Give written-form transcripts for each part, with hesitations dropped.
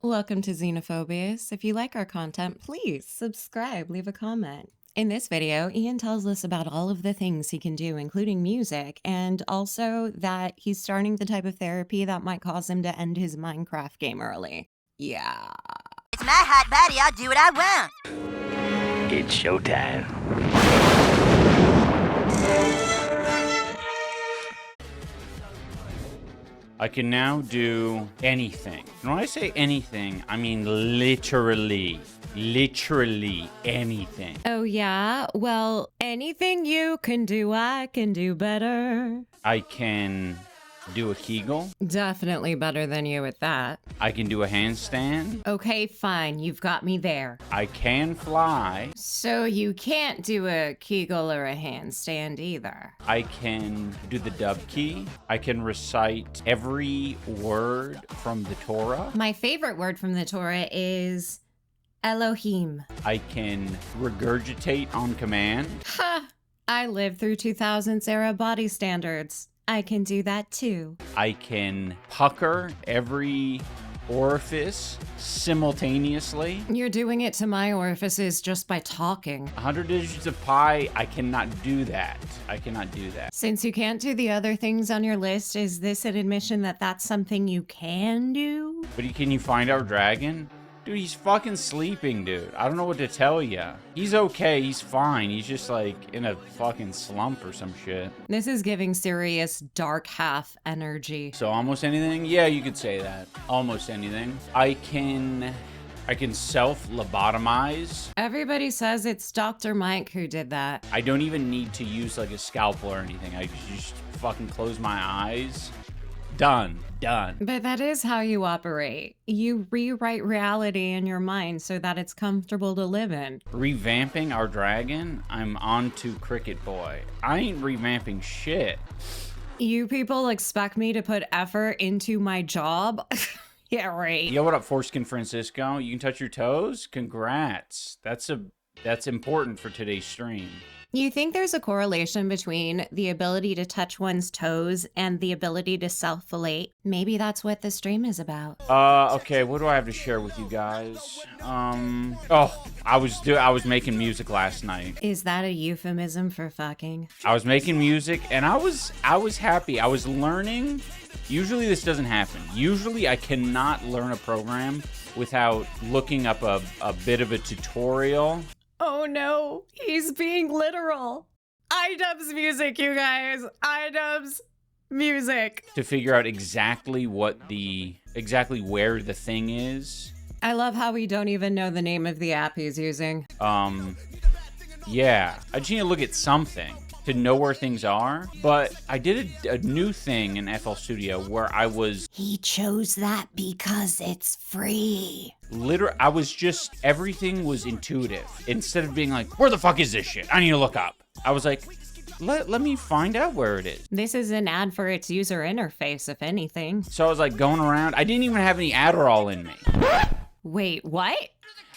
Welcome to Xenophobias. If you like our content, please subscribe, leave a comment. In this video, Ian tells us about all of the things he can do, including music, and also that he's starting the type of therapy that might cause him to end his Minecraft game early. Yeah. It's my hot body, I'll do what I want. It's showtime. I can now do anything. And when I say anything, I mean literally anything. Oh yeah? Well, anything you can do, I can do better. I can do a Kegel. Definitely better than you at that. I can do a handstand. Okay, fine, you've got me there. I can fly. So you can't do a Kegel or a handstand either. I can do the dub key. I can recite every word from the Torah. My favorite word from the Torah is Elohim. I can regurgitate on command. Ha! I lived through 2000s era body standards. I can do that too. I can pucker every orifice simultaneously. You're doing it to my orifices just by talking. 100 digits of pi, I cannot do that. I cannot do that. Since you can't do the other things on your list, is this an admission that that's something you can do? But can you find our dragon? Dude, he's fucking sleeping, dude. I don't know what to tell you. He's okay, he's fine. He's just like in a fucking slump or some shit. This is giving serious dark half energy. So almost anything? Yeah, you could say that. Almost anything. I can self-lobotomize. Everybody says it's Dr. Mike who did that. I don't even need to use like a scalpel or anything. I just fucking close my eyes. Done. But that is how you operate. You rewrite reality in your mind so that it's comfortable to live in. Revamping our dragon? I'm on to Cricket Boy. I ain't revamping shit. You people expect me to put effort into my job? Yeah, right. Yo, what up, Foreskin Francisco? You can touch your toes? Congrats. That's important for today's stream. You think there's a correlation between the ability to touch one's toes and the ability to self-fillet? Maybe that's what the stream is about. Okay, what do I have to share with you guys? I was making music last night. Is that a euphemism for fucking? I was making music and I was happy. I was learning. Usually this doesn't happen. Usually I cannot learn a program without looking up a bit of a tutorial. Oh no, he's being literal. iDubbbz music, you guys. iDubbbz music. To figure out exactly where the thing is. I love how we don't even know the name of the app he's using. Yeah. I just need to look at something to know where things are. But I did a new thing in FL Studio where He chose that because it's free. Everything was intuitive. Instead of being like, where the fuck is this shit? I need to look up. I was like, let me find out where it is. This is an ad for its user interface, if anything. So I was like going around. I didn't even have any Adderall in me. Wait, what?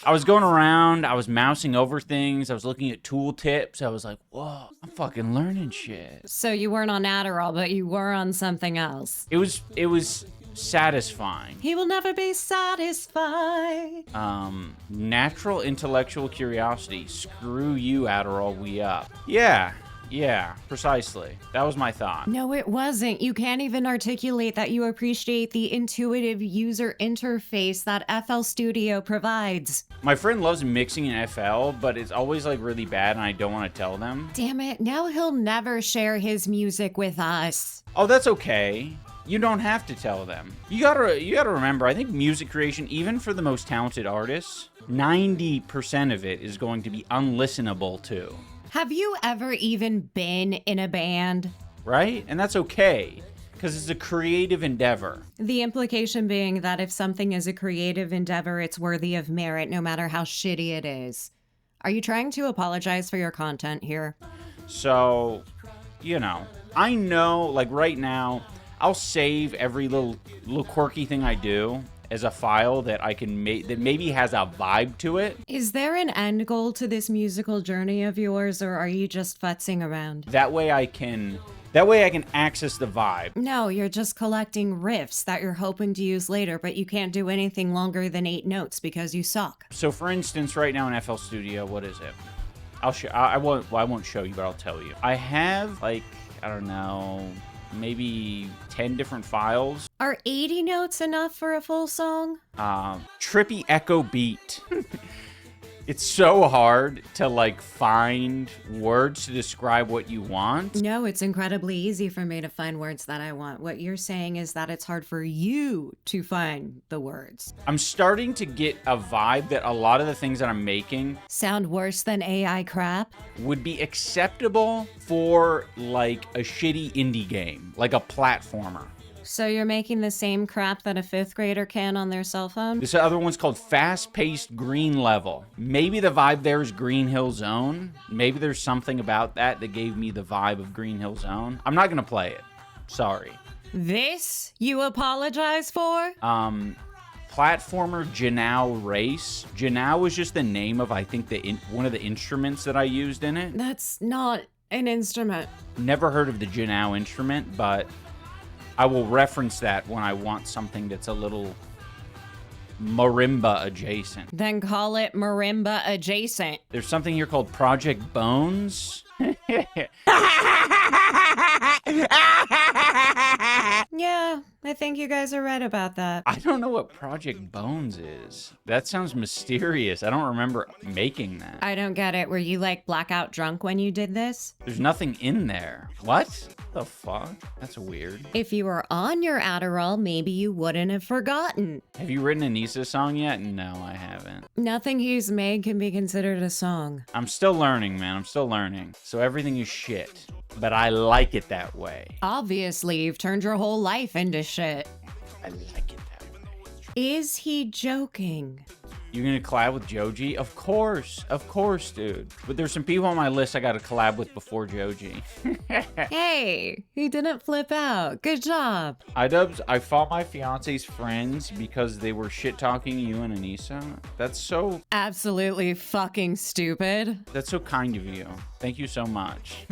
I was going around, I was mousing over things, I was looking at tool tips, I was like, whoa, I'm fucking learning shit. So you weren't on Adderall, but you were on something else. It was satisfying. He will never be satisfied. Natural intellectual curiosity. Screw you, Adderall, we up. Yeah, precisely. That was my thought. No, it wasn't. You can't even articulate that you appreciate the intuitive user interface that FL Studio provides. My friend loves mixing in FL, but it's always like really bad and I don't want to tell them. Damn it, now he'll never share his music with us. Oh, that's okay. You don't have to tell them. You gotta remember, I think music creation, even for the most talented artists, 90% of it is going to be unlistenable to. Have you ever even been in a band? Right? And that's okay, because it's a creative endeavor. The implication being that if something is a creative endeavor, it's worthy of merit, no matter how shitty it is. Are you trying to apologize for your content here? So, I know, like right now, I'll save every little quirky thing I do as a file that I can make that maybe has a vibe to it. Is there an end goal to this musical journey of yours, or are you just futzing around? That way I can That way I can access the vibe. No, you're just collecting riffs that you're hoping to use later, but you can't do anything longer than 8 notes because you suck. So for instance, right now in FL Studio, what is it? I'll show. I won't show you, but I'll tell you. I have like, I don't know, maybe 10 different files. Are 80 notes enough for a full song? Trippy echo beat. It's so hard to like find words to describe what you want. No, it's incredibly easy for me to find words that I want. What you're saying is that it's hard for you to find the words. I'm starting to get a vibe that a lot of the things that I'm making Sound worse than AI crap? would be acceptable for like a shitty indie game, like a platformer. So you're making the same crap that a 5th grader can on their cell phone? This other one's called Fast-Paced Green Level. Maybe the vibe there is Green Hill Zone. Platformer there's something about that gave me the vibe of Green Hill Zone. I'm not gonna play it. Sorry. This you apologize for? Platformer Janao Race. Janao was just the name of, I think, one of the instruments that I used in it. That's not an instrument. Never heard of the Janao instrument, but I will reference that when I want something that's a little marimba adjacent. Then call it marimba adjacent. There's something here called Project Bones. Yeah, I think you guys are right about that. I don't know what Project Bones is. That sounds mysterious. I don't remember making that. I don't get it. Were you like blackout drunk when you did this? There's nothing in there. What the fuck? That's weird. If you were on your Adderall, maybe you wouldn't have forgotten. Have you written a Nisa song yet? No, I haven't. Nothing he's made can be considered a song. I'm still learning, man. I'm still learning. So everything is shit. But I like it that way. Obviously, you've turned your whole life into shit. I like it that way. Is he joking? You gonna collab with Joji? Of course, dude. But there's some people on my list I gotta collab with before Joji. Hey, he didn't flip out. Good job. iDubbbz, I fought my fiance's friends because they were shit-talking you and Anissa. That's so Absolutely fucking stupid. kind of you. Thank you so much.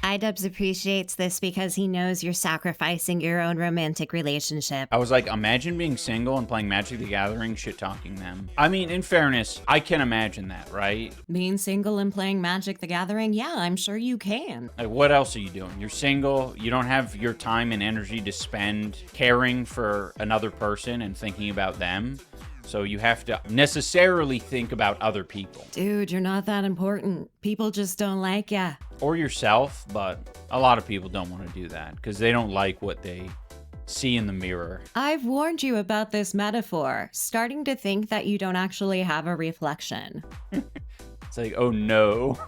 iDubbbz appreciates this because he knows you're sacrificing your own romantic relationship. I was like, imagine being single and playing Magic the Gathering, shit-talking them. I mean, in fairness, I can imagine that, right? Being single and playing Magic the Gathering? Yeah, I'm sure you can. Like, what else are you doing? You're single, you don't have your time and energy to spend caring for another person and thinking about them. So you have to necessarily think about other people. Dude, you're not that important. People just don't like ya. Or yourself, but a lot of people don't want to do that because they don't like what they see in the mirror. I've warned you about this metaphor, starting to think that you don't actually have a reflection. It's like, oh no,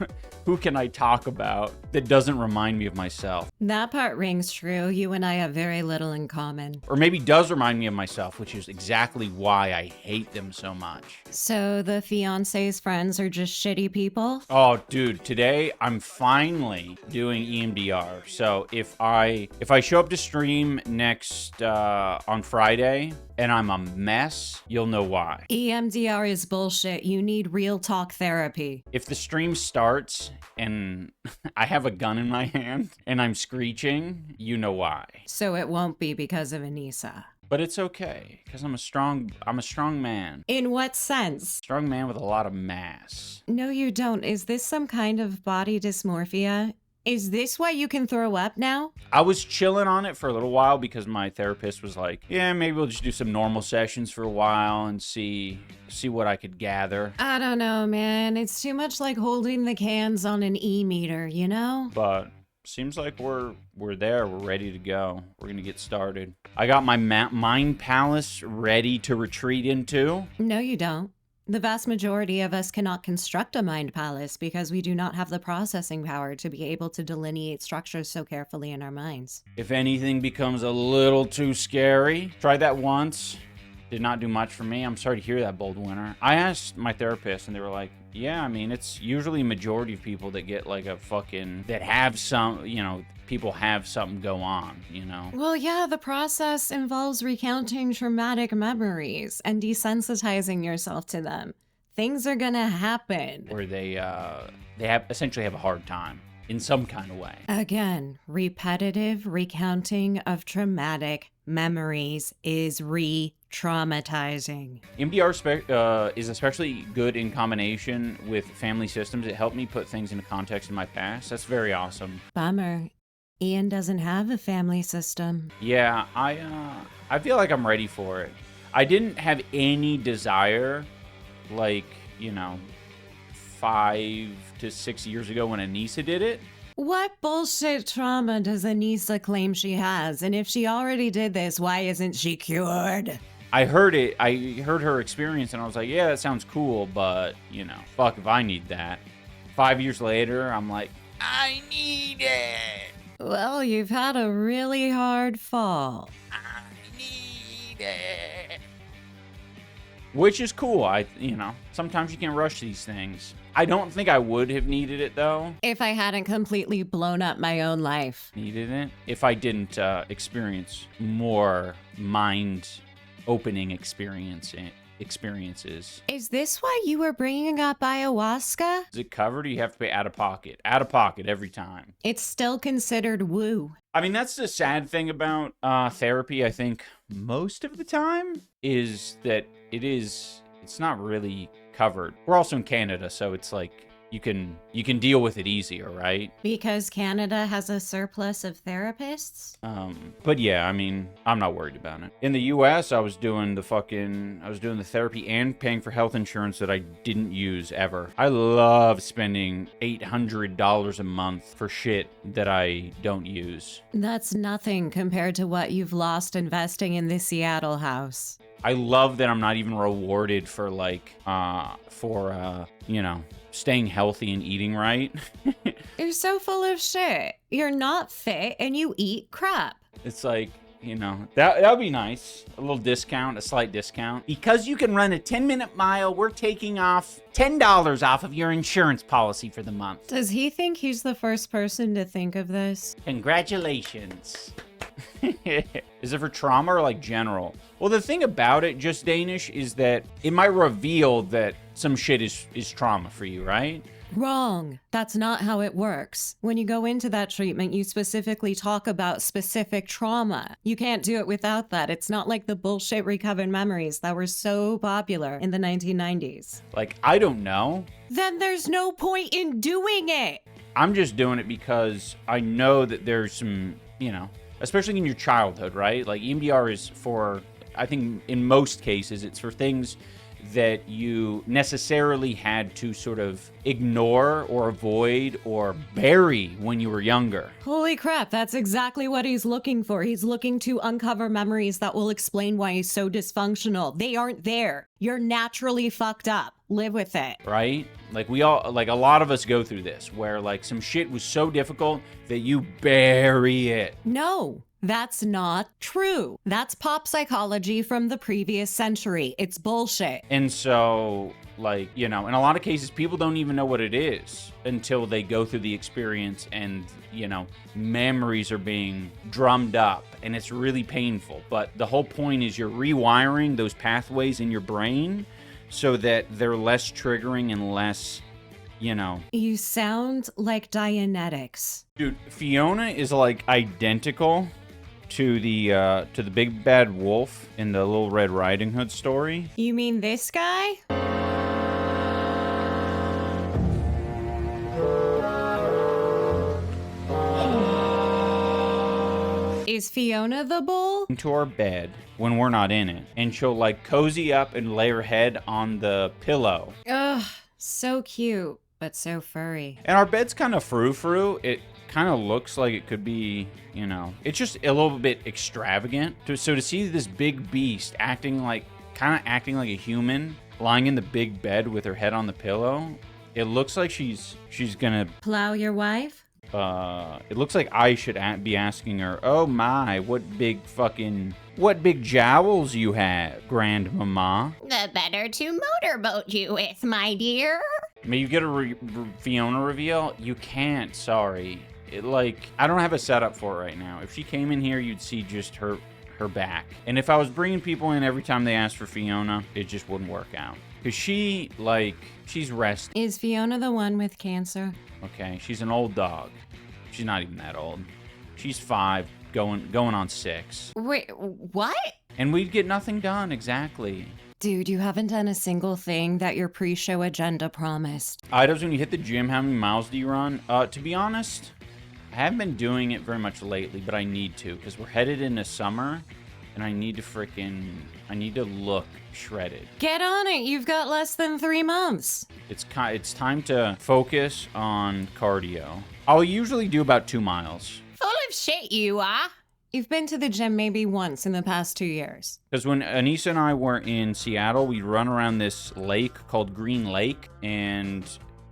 who can I talk about that doesn't remind me of myself? That part rings true. You and I have very little in common. Or maybe does remind me of myself, which is exactly why I hate them so much. So the fiance's friends are just shitty people? Oh, dude, today I'm finally doing EMDR. So if I show up to stream next on Friday and I'm a mess, you'll know why. EMDR is bullshit. You need real talk therapy. If the stream starts and I have a gun in my hand and I'm screeching, you know why. So it won't be because of Anissa. But it's okay, because I'm a strong man. In what sense? Strong man with a lot of mass. No, you don't. Is this some kind of body dysmorphia? Is this why you can throw up now? I was chilling on it for a little while because my therapist was like, yeah, maybe we'll just do some normal sessions for a while and see what I could gather. I don't know, man. It's too much like holding the cans on an e-meter, you know? But seems like we're there. We're ready to go. We're gonna get started. I got my mind palace ready to retreat into. No, you don't. The vast majority of us cannot construct a mind palace because we do not have the processing power to be able to delineate structures so carefully in our minds. If anything becomes a little too scary, tried that once. Did not do much for me. I'm sorry to hear that, bold winner. I asked my therapist and they were like, yeah, I mean, it's usually a majority of people that get like a fucking, that have some, you know, people have something go on, you know? Well, yeah, the process involves recounting traumatic memories and desensitizing yourself to them. Things are gonna happen. Where they essentially have a hard time. in some kind of way. Again, repetitive recounting of traumatic memories is re-traumatizing. EMDR is especially good in combination with family systems. It helped me put things into context in my past. That's very awesome. Bummer. Ian doesn't have a family system. Yeah, I feel like I'm ready for it. I didn't have any desire, like, 5 to 6 years ago when Anissa did it. What bullshit trauma does Anissa claim she has? And if she already did this, why isn't she cured? I heard her experience, and I was like, yeah, that sounds cool, but, fuck if I need that. 5 years later, I'm like, I need it. Well, you've had a really hard fall. I need it. Which is cool. Sometimes you can rush these things. I don't think I would have needed it, though. If I hadn't completely blown up my own life. Needed it? If I didn't experience more mind-opening experiences. Is this why you were bringing up ayahuasca? Is it covered or you have to pay out of pocket? Out of pocket every time. It's still considered woo. I mean, that's the sad thing about therapy, I think, most of the time, is that it's not really covered. We're also in Canada, so it's like you can deal with it easier, right? Because Canada has a surplus of therapists? But yeah, I mean, I'm not worried about it. In the US, I was doing the therapy and paying for health insurance that I didn't use ever. I love spending $800 a month for shit that I don't use. That's nothing compared to what you've lost investing in the Seattle house. I love that I'm not even rewarded for staying healthy and eating right. You're so full of shit. You're not fit and you eat crap. It's like, that would be nice. A little discount, a slight discount. Because you can run a 10-minute mile, we're taking off $10 off of your insurance policy for the month. Does he think he's the first person to think of this? Congratulations. Is it for trauma or like general? Well, the thing about it, just Danish, is that it might reveal that some shit is trauma for you, right? Wrong. That's not how it works. When you go into that treatment, you specifically talk about specific trauma. You can't do it without that. It's not like the bullshit recovered memories that were so popular in the 1990s. Like, I don't know. Then there's no point in doing it. I'm just doing it because I know that there's some, especially in your childhood, right? Like EMDR is for, I think in most cases, it's for things that you necessarily had to sort of ignore or avoid or bury when you were younger. Holy crap, that's exactly what he's looking for. He's looking to uncover memories that will explain why he's so dysfunctional. They aren't there. You're naturally fucked up. Live with it. Right? Like a lot of us go through this where like some shit was so difficult that you bury it. No. That's not true. That's pop psychology from the previous century. It's bullshit. And so, in a lot of cases, people don't even know what it is until they go through the experience and, memories are being drummed up and it's really painful. But the whole point is you're rewiring those pathways in your brain so that they're less triggering and less, You sound like Dianetics. Dude, Fiona is like identical to the big bad wolf in the Little Red Riding Hood story. You mean this guy? Is Fiona the bull? Into our bed when we're not in it, and she'll like cozy up and lay her head on the pillow. Ugh, so cute, but so furry. And our bed's kind of frou-frou. It kind of looks like it could be, it's just a little bit extravagant. So to see this big beast acting like a human, lying in the big bed with her head on the pillow, it looks like she's gonna plow your wife? It looks like I should be asking her, oh my, what big jowls you have, grandmama. The better to motorboat you with, my dear. May you get a Fiona reveal? You can't, sorry. I don't have a setup for it right now. If she came in here, you'd see just her her back. And if I was bringing people in every time they asked for Fiona, it just wouldn't work out. Because she's resting. Is Fiona the one with cancer? Okay, she's an old dog. She's not even that old. She's 5, going on 6. Wait, what? And we'd get nothing done, exactly. Dude, you haven't done a single thing that your pre-show agenda promised. iDubbbz, when you hit the gym, how many miles do you run? To be honest, I haven't been doing it very much lately, but I need to, because we're headed into summer, and I need to look shredded. Get on it, you've got less than 3 months. It's time to focus on cardio. I'll usually do about 2 miles. Full of shit you are. You've been to the gym maybe once in the past 2 years. Because when Anissa and I were in Seattle, we'd run around this lake called Green Lake, and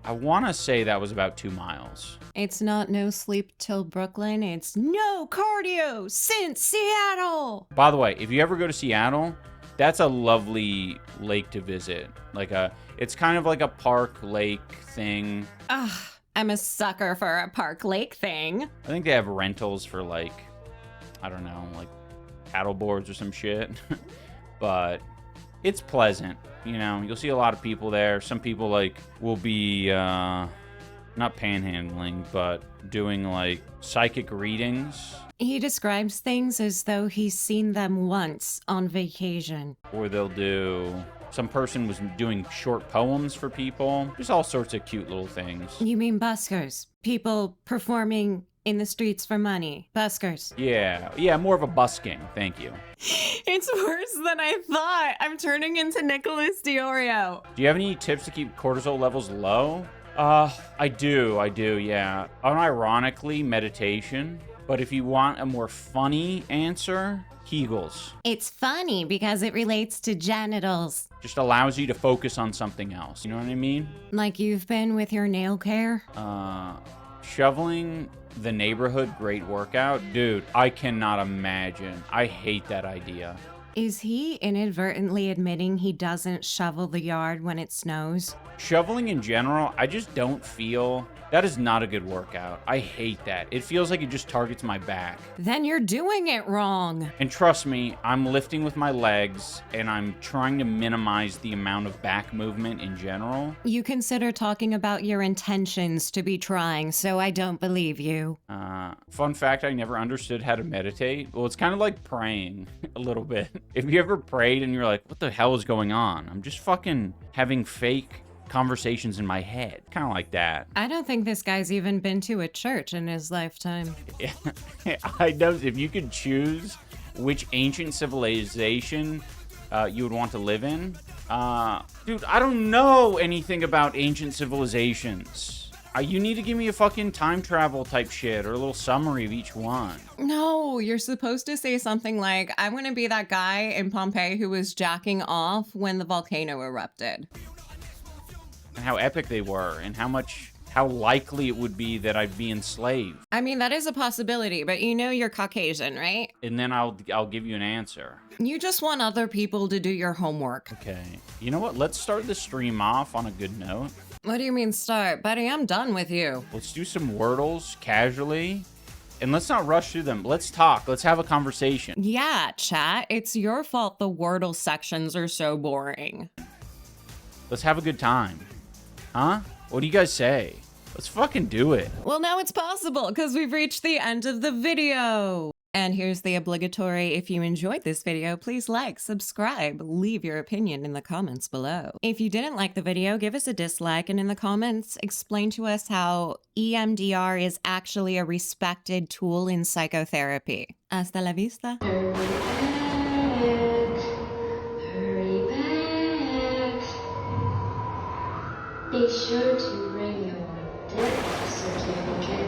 I want to say that was about 2 miles. It's not no sleep till Brooklyn, it's no cardio since Seattle. By the way, if you ever go to Seattle, that's a lovely lake to visit. It's kind of like a park lake thing. Ugh, I'm a sucker for a park lake thing. I think they have rentals for I don't know, paddle boards or some shit. But it's pleasant. You'll see a lot of people there. Some people will be not panhandling, but doing psychic readings. He describes things as though he's seen them once on vacation. Or some person was doing short poems for people. Just all sorts of cute little things. You mean buskers? People performing in the streets for money. Buskers. Yeah, more of a busking. Thank you. It's worse than I thought. I'm turning into Nicholas Diorio. Do you have any tips to keep cortisol levels low? I do, yeah. Unironically, meditation. But if you want a more funny answer, Kegels. It's funny because it relates to genitals. Just allows you to focus on something else. You know what I mean? Like you've been with your nail care? Shoveling the neighborhood, great workout. Dude, I cannot imagine. I hate that idea. Is he inadvertently admitting he doesn't shovel the yard when it snows? Shoveling in general, I just don't feel... That is not a good workout. I hate that. It feels like it just targets my back. Then you're doing it wrong. And trust me, I'm lifting with my legs, and I'm trying to minimize the amount of back movement in general. You consider talking about your intentions to be trying, so I don't believe you. Fun fact, I never understood how to meditate. Well, it's kind of like praying a little bit. If you ever prayed and you're like, what the hell is going on? I'm just fucking having fake conversations in my head. Kind of like that. I don't think this guy's even been to a church in his lifetime. I know if you could choose which ancient civilization you would want to live in. Dude, I don't know anything about ancient civilizations. You need to give me a fucking time travel type shit or a little summary of each one. No, you're supposed to say something like, I'm gonna be that guy in Pompeii who was jacking off when the volcano erupted. And how epic they were, and how likely it would be that I'd be enslaved. I mean, that is a possibility, but you know you're Caucasian, right? And then I'll give you an answer. You just want other people to do your homework. Okay. You know what? Let's start the stream off on a good note. What do you mean start? Buddy, I'm done with you. Let's do some Wordles casually. And let's not rush through them. Let's talk. Let's have a conversation. Yeah, chat. It's your fault the Wordle sections are so boring. Let's have a good time. Huh? What do you guys say? Let's fucking do it. Well, now it's possible because we've reached the end of the video. And here's the obligatory, if you enjoyed this video, please like, subscribe, leave your opinion in the comments below. If you didn't like the video, give us a dislike, and in the comments, explain to us how EMDR is actually a respected tool in psychotherapy. Hasta la vista. Hurry back. Be sure to bring your death certificate.